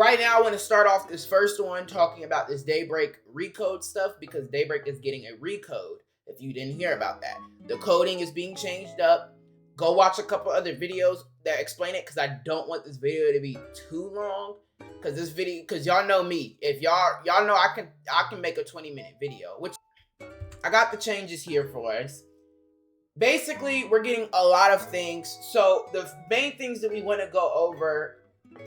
Right now, I want to start off this first one talking about this Daybreak recode stuff because Daybreak is getting a recode. If you didn't hear about that, the coding is being changed up. Go watch a couple other videos that explain it because I don't want this video to be too long. Because y'all know me. If y'all know I can make a 20-minute video, which I got the changes here for us. Basically, we're getting a lot of things. So the main things that we want to go over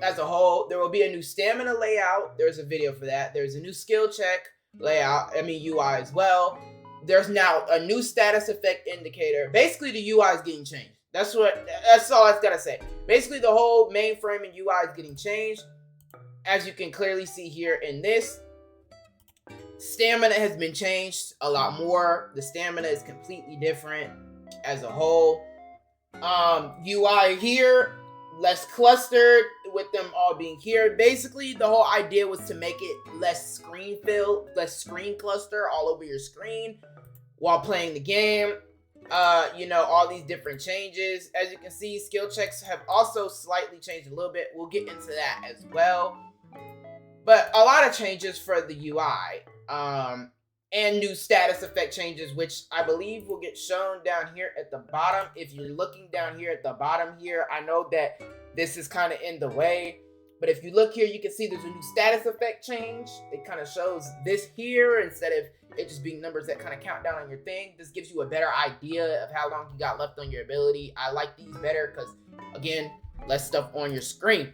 as a whole, there will be a new stamina layout. There's a video for that. There's a new skill check layout, UI as well. There's now a new status effect indicator. Basically, the UI is getting changed. That's all I've got to say. Basically, the whole mainframe and UI is getting changed. As you can clearly see here in this, stamina has been changed a lot more. The stamina is completely different as a whole. UI here, less clustered with them all being here. Basically, the whole idea was to make it less screen cluster all over your screen while playing the game. All these different changes. As you can see, skill checks have also slightly changed a little bit. We'll get into that as well. But a lot of changes for the UI. And new status effect changes, which I believe will get shown down here at the bottom. If you're looking down here at the bottom here, I know that this is kind of in the way, but if you look here, you can see there's a new status effect change. It kind of shows this here instead of it just being numbers that kind of count down on your thing. This gives you a better idea of how long you got left on your ability. I like these better because, again, less stuff on your screen.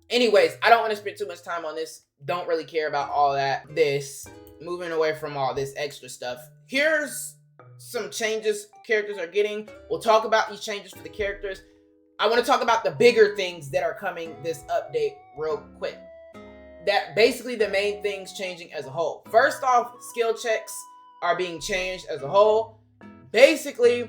Anyways, I don't want to spend too much time on this. Don't really care about all that. Moving away from all this extra stuff, here's some changes characters are getting. We'll talk about these changes for the characters. I want to talk about the bigger things that are coming this update real quick. That basically the main things changing as a whole. First off, skill checks are being changed as a whole. Basically,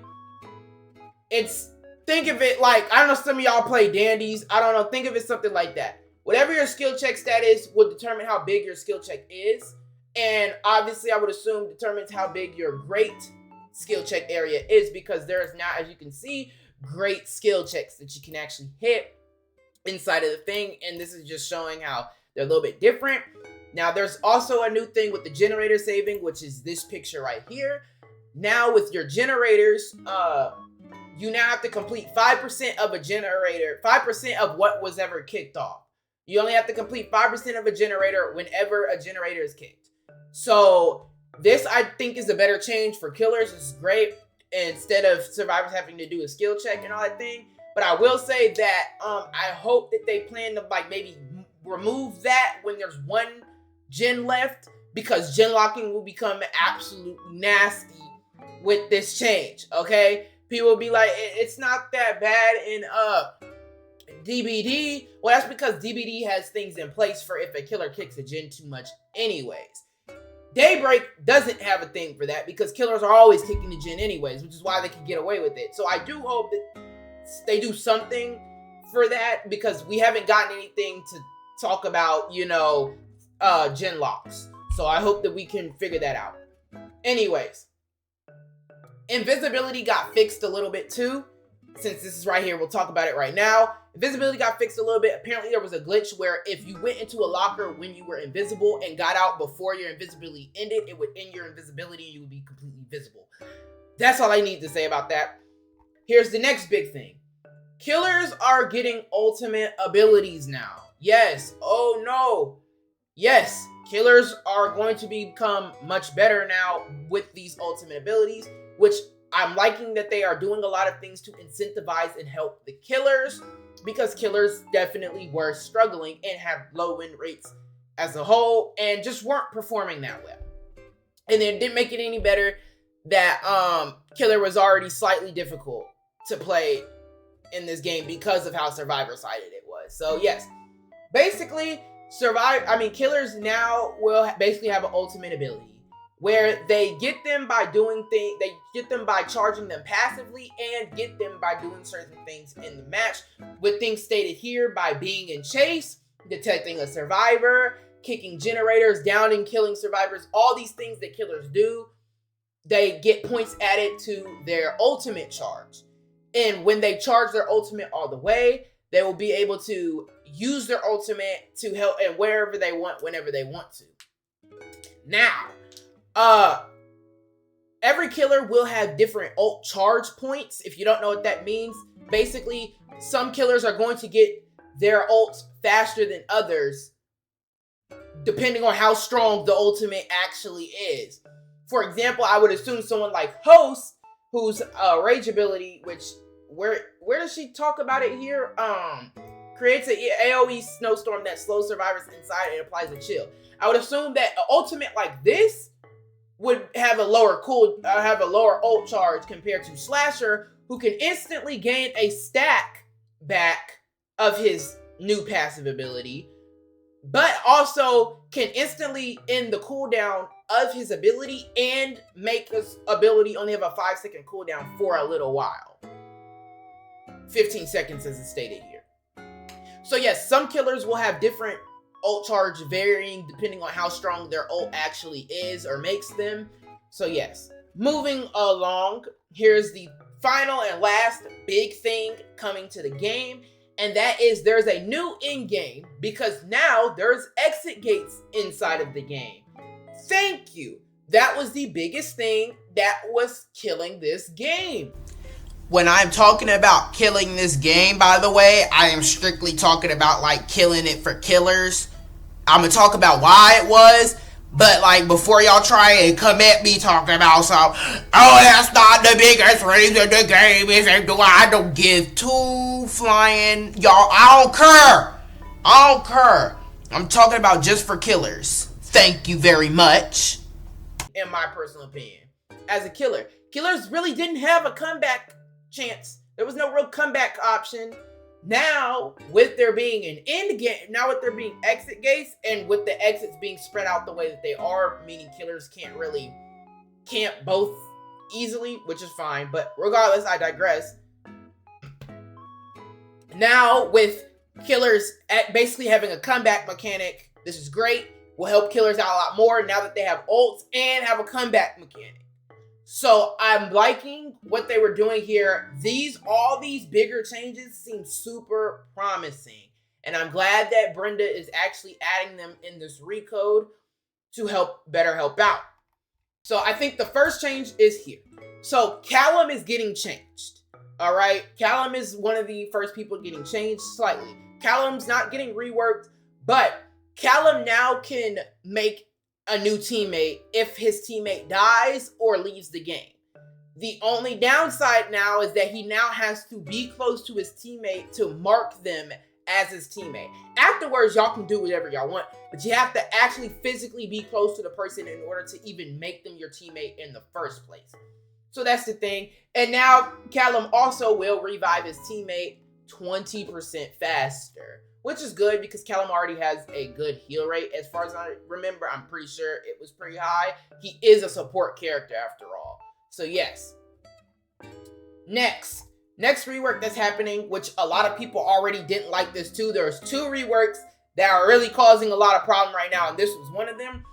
think of it like, I don't know, some of y'all play dandies. I don't know, think of it something like that. Whatever your skill check stat is will determine how big your skill check is. And obviously, I would assume determines how big your great skill check area is, because there is now, as you can see, great skill checks that you can actually hit inside of the thing. And this is just showing how they're a little bit different. Now, there's also a new thing with the generator saving, which is this picture right here. Now, with your generators, you now have to complete 5% of a generator, 5% of what was ever kicked off. You only have to complete 5% of a generator whenever a generator is kicked. So this, I think, is a better change for killers. This is great. Instead of survivors having to do a skill check and all that thing. But I will say that I hope that they plan to maybe remove that when there's one gen left, because gen locking will become absolutely nasty with this change. Okay, people will be like, it's not that bad in DBD. Well, that's because DBD has things in place for if a killer kicks a gen too much anyways. Daybreak doesn't have a thing for that because killers are always kicking the gen anyways, which is why they can get away with it. So I do hope that they do something for that, because we haven't gotten anything to talk about, gen locks. So I hope that we can figure that out. Anyways, invisibility got fixed a little bit too. Since this is right here, we'll talk about it right now. Invisibility got fixed a little bit. Apparently, there was a glitch where if you went into a locker when you were invisible and got out before your invisibility ended, it would end your invisibility and you would be completely visible. That's all I need to say about that. Here's the next big thing. Killers are getting ultimate abilities now. Yes. Oh, no. Yes. Killers are going to become much better now with these ultimate abilities, which I'm liking that they are doing a lot of things to incentivize and help the killers, because killers definitely were struggling and have low win rates as a whole and just weren't performing that well. And it didn't make it any better that killer was already slightly difficult to play in this game because of how survivor-sided it was. So yes, basically, killers now will basically have an ultimate ability where they get them by doing things, they get them by charging them passively and get them by doing certain things in the match, with things stated here by being in chase, detecting a survivor, kicking generators, downing, killing survivors, all these things that killers do, they get points added to their ultimate charge. And when they charge their ultimate all the way, they will be able to use their ultimate to help and wherever they want, whenever they want to. Now, every killer will have different ult charge points. If you don't know what that means, basically, some killers are going to get their ults faster than others, depending on how strong the ultimate actually is. For example, I would assume someone like Host, whose rage ability, which where does she talk about it here? Creates an AoE snowstorm that slows survivors inside and applies a chill. I would assume that an ultimate like this would have a lower ult charge compared to Slasher, who can instantly gain a stack back of his new passive ability, but also can instantly end the cooldown of his ability and make his ability only have a 5-second cooldown for a little while. 15 seconds as it's stated here. So yes, some killers will have different ult charge varying depending on how strong their ult actually is or makes them. So yes, moving along, here's the final and last big thing coming to the game, and that is there's a new endgame because now there's exit gates inside of the game. Thank you. That was the biggest thing that was killing this game. When I'm talking about killing this game, by the way, I am strictly talking about like killing it for killers. I'm gonna talk about why it was, but like before y'all try and come at me talking about some, oh, that's not the biggest reason the game isn't doing. I don't give two flying, y'all. I don't care. I'm talking about just for killers. Thank you very much. In my personal opinion, as a killer, killers really didn't have a comeback chance. There was no real comeback option. Now, with there being an end game, now with there being exit gates, and with the exits being spread out the way that they are, meaning killers can't really camp both easily, which is fine, but regardless, I digress. Now, with killers basically having a comeback mechanic, this is great. Will help killers out a lot more now that they have ults and have a comeback mechanic. So I'm liking what they were doing here. All these bigger changes seem super promising. And I'm glad that Brenda is actually adding them in this recode to better help out. So I think the first change is here. So Callum is getting changed. All right. Callum is one of the first people getting changed slightly. Callum's not getting reworked, but Callum now can make a new teammate if his teammate dies or leaves the game. The only downside now is that he now has to be close to his teammate to mark them as his teammate. Afterwards, y'all can do whatever y'all want, but you have to actually physically be close to the person in order to even make them your teammate in the first place. So that's the thing. And now Callum also will revive his teammate 20% faster, which is good because Callum already has a good heal rate. As far as I remember, I'm pretty sure it was pretty high. He is a support character after all. So yes. Next rework that's happening, which a lot of people already didn't like this too. There's 2 reworks that are really causing a lot of problem right now, and this was one of them.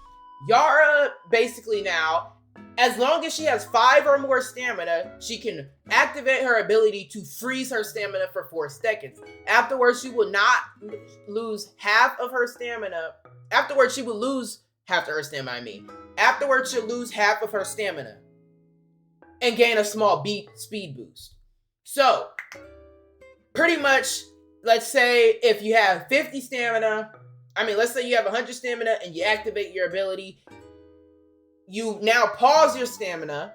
Yara basically now, as long as she has 5 or more stamina, she can activate her ability to freeze her stamina for 4 seconds. Afterwards, she will not lose half of her stamina. Afterwards, she will lose half of her stamina, Afterwards, she'll lose half of her stamina and gain a small speed boost. So, pretty much, let's say if you have 50 stamina, let's say you have 100 stamina and you activate your ability, you now pause your stamina,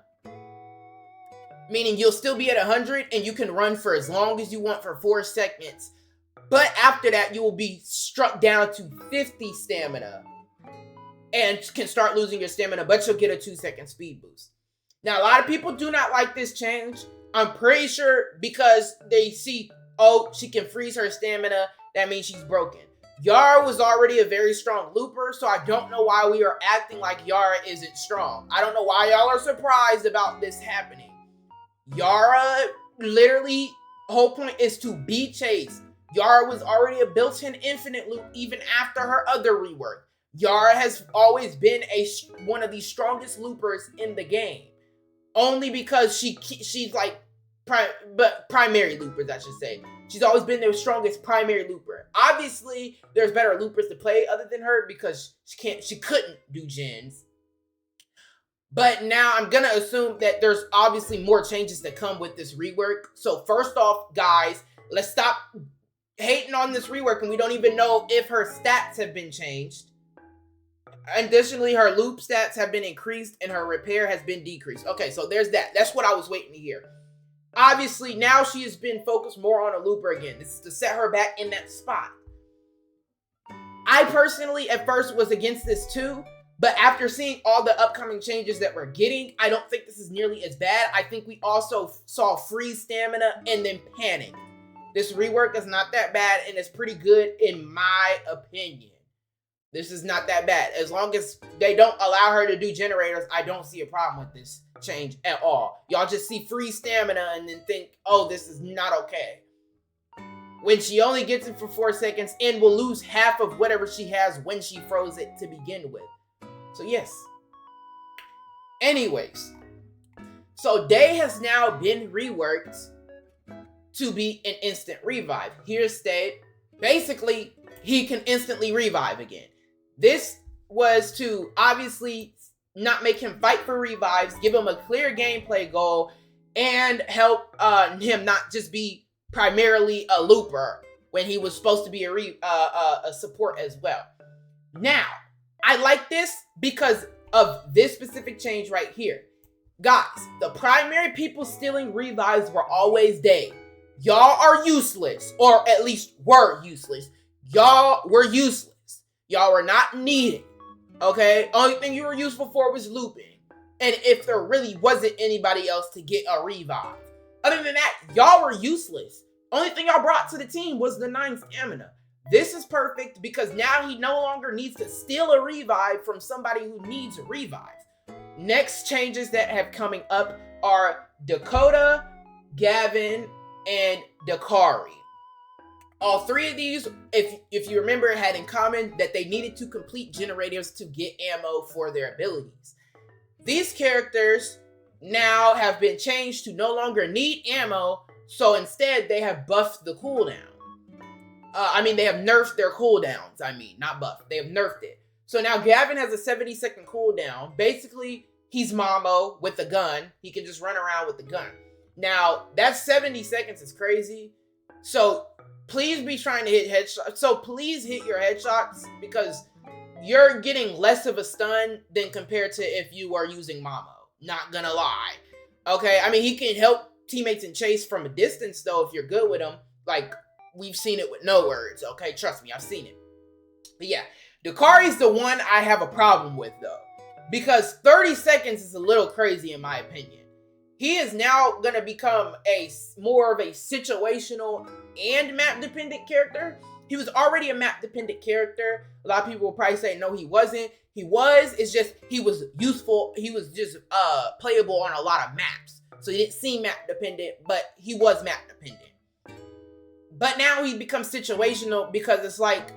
meaning you'll still be at 100 and you can run for as long as you want for 4 seconds. But after that, you will be struck down to 50 stamina and can start losing your stamina, but you'll get a 2-second speed boost. Now, a lot of people do not like this change. I'm pretty sure because they see, oh, she can freeze her stamina, that means she's broken. Yara was already a very strong looper, so I don't know why we are acting like Yara isn't strong. I don't know why y'all are surprised about this happening. Yara, literally, whole point is to be chased. Yara was already a built-in infinite loop even after her other rework. Yara has always been one of the strongest loopers in the game. Only because she's like, primary loopers, I should say. She's always been their strongest primary looper. Obviously, there's better loopers to play other than her because she couldn't do gens. But now I'm gonna assume that there's obviously more changes that come with this rework. So first off, guys, let's stop hating on this rework, and we don't even know if her stats have been changed. Additionally, her loop stats have been increased and her repair has been decreased. Okay, so there's that. That's what I was waiting to hear. Obviously, now she has been focused more on a looper again. This is to set her back in that spot. I personally, at first, was against this too. But after seeing all the upcoming changes that we're getting, I don't think this is nearly as bad. I think we also saw freeze stamina and then panic. This rework is not that bad and it's pretty good in my opinion. This is not that bad. As long as they don't allow her to do generators, I don't see a problem with this change at all. Y'all just see free stamina and then think, oh, this is not okay. When she only gets it for 4 seconds and will lose half of whatever she has when she froze it to begin with. So yes. Anyways. So Day has now been reworked to be an instant revive. Here's Day. Basically, he can instantly revive again. This was to obviously not make him fight for revives, give him a clear gameplay goal, and help him not just be primarily a looper when he was supposed to be a support as well. Now, I like this because of this specific change right here. Guys, the primary people stealing revives were always Day. Y'all are useless, or at least were useless. Y'all were useless. Y'all were not needed, okay? Only thing you were useful for was looping. And if there really wasn't anybody else to get a revive. Other than that, y'all were useless. Only thing y'all brought to the team was the 9 stamina. This is perfect because now he no longer needs to steal a revive from somebody who needs a revive. Next changes that have coming up are Dakota, Gavin, and Dakari. All 3 of these, if you remember, had in common that they needed to complete generators to get ammo for their abilities. These characters now have been changed to no longer need ammo, so instead they have buffed the cooldown. They have nerfed their cooldowns. Not buffed. They have nerfed it. So now Gavin has a 70-second cooldown. Basically, he's Mamo with a gun. He can just run around with the gun. Now, that 70 seconds is crazy. So please be trying to hit headshots. So please hit your headshots because you're getting less of a stun than compared to if you are using Mamo. Not gonna lie. Okay, he can help teammates in chase from a distance though if you're good with him. Like, we've seen it with no words, okay? Trust me, I've seen it. But yeah, Dakari's the one I have a problem with though. Because 30 seconds is a little crazy in my opinion. He is now going to become more of a situational and map-dependent character. He was already a map-dependent character. A lot of people will probably say, no, he wasn't. He was. It's just he was useful. He was just playable on a lot of maps. So he didn't seem map-dependent, but he was map-dependent. But now he becomes situational because it's like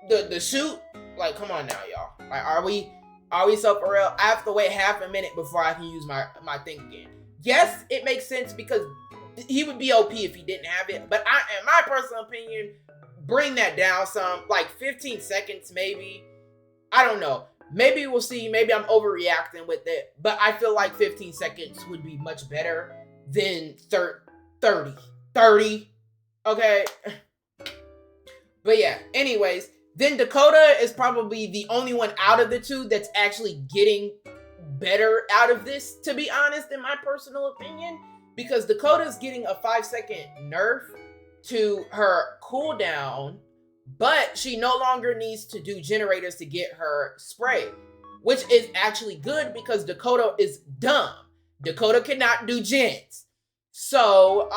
the shoot. Like, come on now, y'all. Like, are we so for real? I have to wait half a minute before I can use my thing again. Yes, it makes sense because he would be OP if he didn't have it. But in my personal opinion, bring that down some. Like 15 seconds maybe. I don't know. Maybe we'll see. Maybe I'm overreacting with it. But I feel like 15 seconds would be much better than 30. 30. Okay. But yeah, anyways. Then Dakota is probably the only one out of the 2 that's actually getting better out of this, to be honest, in my personal opinion. Because Dakota's getting a 5-second nerf to her cooldown, but she no longer needs to do generators to get her spray. Which is actually good because Dakota is dumb. Dakota cannot do gens. So,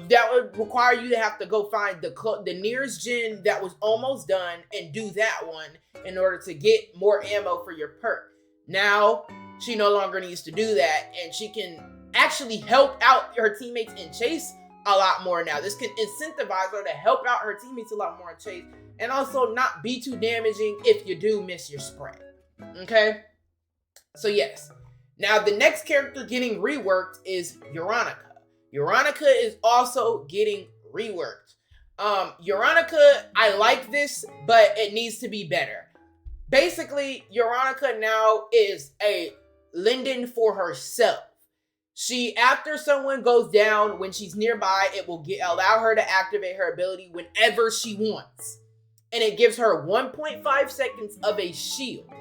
that would require you to have to go find the nearest gen that was almost done and do that one in order to get more ammo for your perk. Now, she no longer needs to do that, and she can actually help out her teammates in chase a lot more now. This can incentivize her to help out her teammates a lot more in chase, and also not be too damaging if you do miss your spray. Okay? So, yes. Now, the next character getting reworked is Veronica. Veronica is also getting reworked. Veronica, I like this, but it needs to be better. Basically, Veronica now is a Linden for herself. She, after someone goes down, when she's nearby, it will allow her to activate her ability whenever she wants. And it gives her 1.5 seconds of a shield.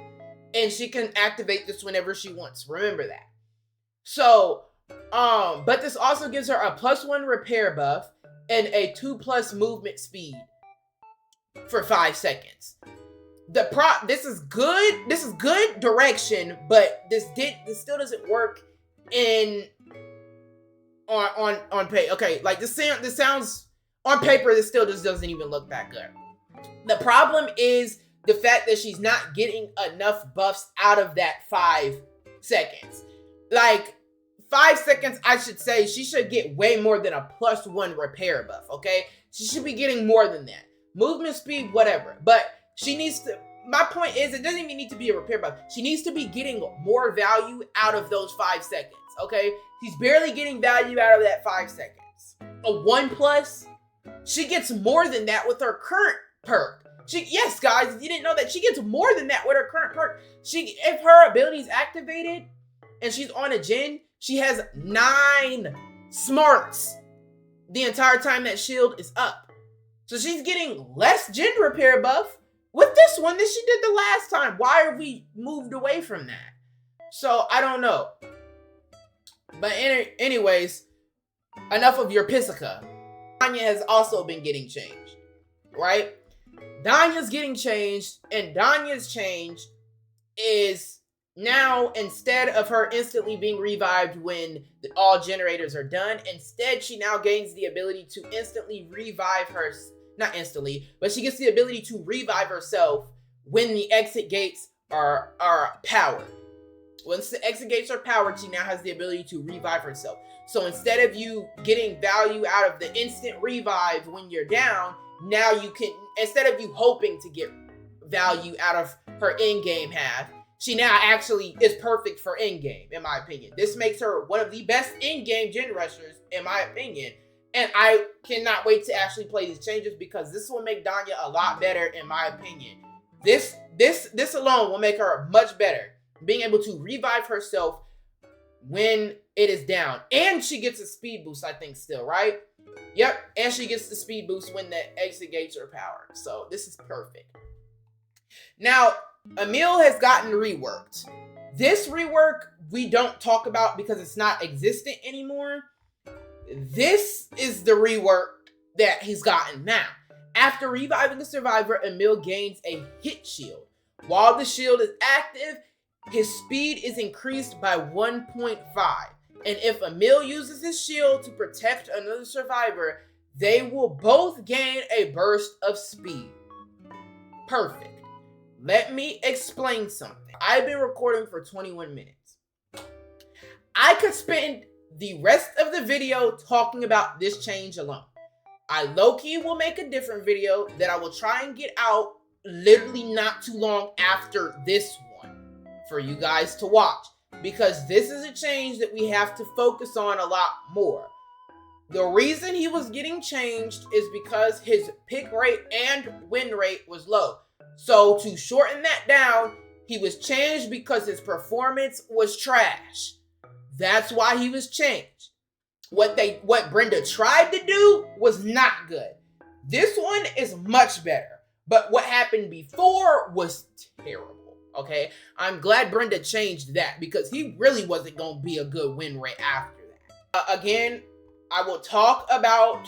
And she can activate this whenever she wants. Remember that. So, but this also gives her a +1 repair buff and a 2+ movement speed for 5 seconds. This is good. This is good direction, but this still doesn't work on paper. Okay, like this sounds on paper, this still just doesn't even look that good. The problem is the fact that she's not getting enough buffs out of that 5 seconds. Like 5 seconds, I should say, she should get way more than a +1 repair buff, okay? She should be getting more than that. Movement speed, whatever. But she needs to, my point is, it doesn't even need to be a repair buff. She needs to be getting more value out of those 5 seconds, okay? She's barely getting value out of that 5 seconds. A 1+, she gets more than that with her current perk. Yes, guys, if you didn't know that, she gets more than that with her current perk. If her ability is activated and she's on a gen, she has 9 smarts the entire time that shield is up. So she's getting less gen repair buff with this one than she did the last time. Why have we moved away from that? So I don't know. But anyways, enough of your Pisica. Dhanya has also been getting changed, right? Dhanya's getting changed, and Dhanya's change is now, instead of her instantly being revived when all generators are done, instead she now gains the ability to instantly revive her, not instantly, but she gets the ability to revive herself when the exit gates are powered. Once the exit gates are powered, she now has the ability to revive herself. So instead of you getting value out of the instant revive when you're down, now you can, instead of you hoping to get value out of her in-game half, she now actually is perfect for in-game, in my opinion. This makes her one of the best in-game gen rushers, in my opinion. And I cannot wait to actually play these changes because this will make Dhanya a lot better, in my opinion. This alone will make her much better. Being able to revive herself when it is down. And she gets a speed boost, I think, still, right? Yep, and she gets the speed boost when the exit gates are powered. So this is perfect. Now, Emil has gotten reworked. This rework we don't talk about because it's not existent anymore. This is the rework that he's gotten now. After reviving a survivor, Emil gains a hit shield. While the shield is active, his speed is increased by 1.5. And if Emil uses his shield to protect another survivor, they will both gain a burst of speed. Perfect. Let me explain something. I've been recording for 21 minutes. I could spend the rest of the video talking about this change alone. I low-key will make a different video that I will try and get out literally not too long after this one for you guys to watch. Because this is a change that we have to focus on a lot more. The reason he was getting changed is because his pick rate and win rate was low. So to shorten that down, he was changed because his performance was trash. That's why he was changed. What Brenda tried to do was not good. This one is much better. But what happened before was terrible. Okay, I'm glad Brenda changed that because he really wasn't going to be a good win rate after that. Again, I will talk about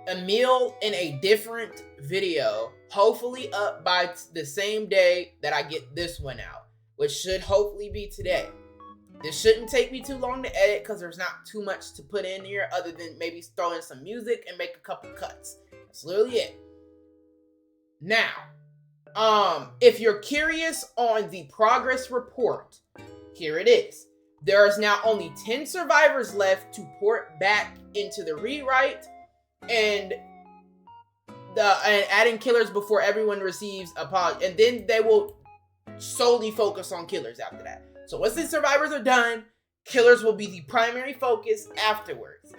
Emil in a different video, hopefully up by the same day that I get this one out, which should hopefully be today. This shouldn't take me too long to edit because there's not too much to put in here other than maybe throw in some music and make a couple cuts. That's literally it. Now, if you're curious on the progress report, here it is. There is now only 10 survivors left to port back into the rewrite and adding killers before everyone receives a pod, and then they will solely focus on killers after that. So once the survivors are done, killers will be the primary focus afterwards.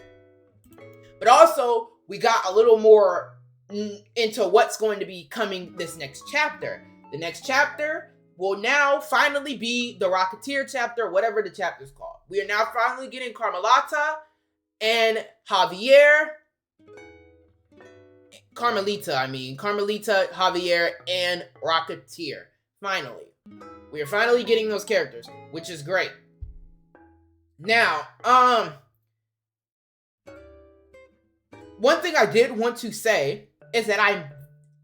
But also, we got a little more into what's going to be coming this next chapter. The next chapter will now finally be the Rocketeer chapter, whatever the chapter's called. We are now finally getting Carmelita and Javier. Carmelita, Javier, and Rocketeer. Finally. We are finally getting those characters, which is great. Now, one thing I did want to say is that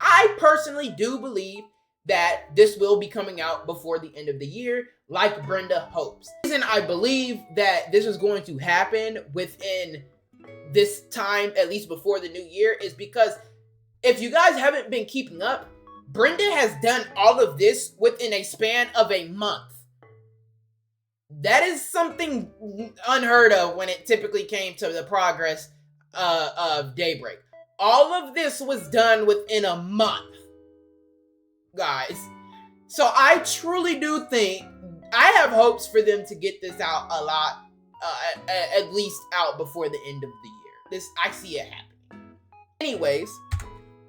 I personally do believe that this will be coming out before the end of the year, like Brenda hopes. The reason I believe that this is going to happen within this time, at least before the new year, is because if you guys haven't been keeping up, Brenda has done all of this within a span of a month. That is something unheard of when it typically came to the progress of Daybreak. All of this was done within a month, guys. So I truly do think, I have hopes for them to get this out a lot, at least out before the end of the year. I see it happening. Anyways,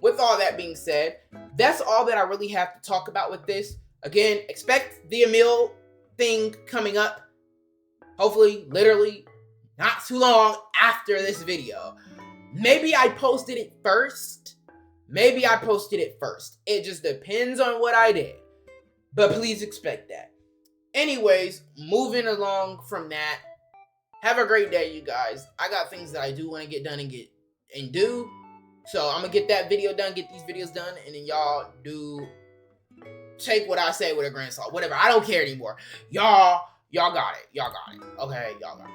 with all that being said, that's all that I really have to talk about with this. Again, expect the Emil thing coming up. Hopefully, literally, not too long after this video. Maybe I posted it first. It just depends on what I did. But please expect that. Anyways, moving along from that. Have a great day, you guys. I got things that I do want to get done and do. So I'm gonna get that video done, get these videos done, and then y'all do take what I say with a grain of salt. Whatever. I don't care anymore. Y'all got it. Okay, y'all got it.